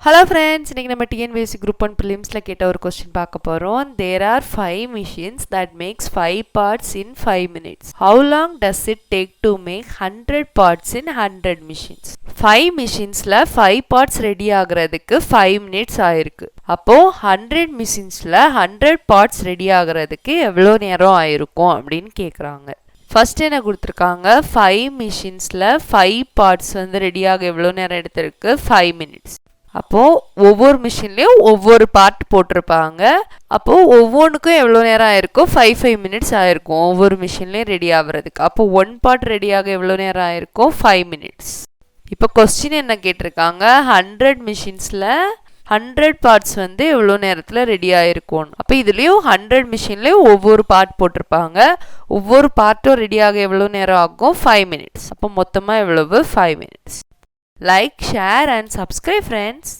Hello friends, இன்னைக்கு நம்ம TNPSC Group 1 Prelims கேட்ட ஒரு question பார்க்க போறோம். There are 5 machines that makes 5 parts in 5 minutes. How long does it take to make 100 parts in 100 machines? 5 machinesல 5 parts ready ஆகிறதுக்கு 5 minutes ஆயிருக்கு. அப்போ 100 machinesல 100 parts ரெடி ஆகிறதுக்கு எவ்வளோ நேரம் ஆயிருக்கும் அப்படின்னு கேட்குறாங்க. ஃபர்ஸ்ட் என்ன கொடுத்துருக்காங்க, 5 மிஷின்ஸில் 5 பார்ட்ஸ் ரெடியாக எவ்வளோ நேரம் எடுத்திருக்கு, 5 மினிட்ஸ். அப்போது ஒவ்வொரு மிஷின்லேயும் ஒவ்வொரு பார்ட் போட்டிருப்பாங்க. அப்போது ஒவ்வொன்றுக்கும் எவ்வளோ நேரம் ஆயிருக்கும், 5 மினிட்ஸ் ஆயிருக்கும் ஒவ்வொரு மிஷின்லேயும் ரெடி ஆகிறதுக்கு. அப்போ ஒன் பார்ட் ரெடியாக எவ்வளோ நேரம் ஆயிருக்கும், 5 மினிட்ஸ். இப்போ கொஸ்டின் என்ன கேட்டிருக்காங்க, 100 மிஷின்ஸில் 100 பார்ட்ஸ் எவ்வளோ நேரத்தில் ரெடி ஆகிருக்கும். அப்போ இதுலேயும் 100 மிஷின்லேயும் ஒவ்வொரு பார்ட் போட்டிருப்பாங்க. ஒவ்வொரு பார்ட்டும் ரெடியாக எவ்வளோ நேரம் ஆகும், 5 மினிட்ஸ். அப்போ மொத்தமாக எவ்வளவு, 5 minutes. Like, share and subscribe friends.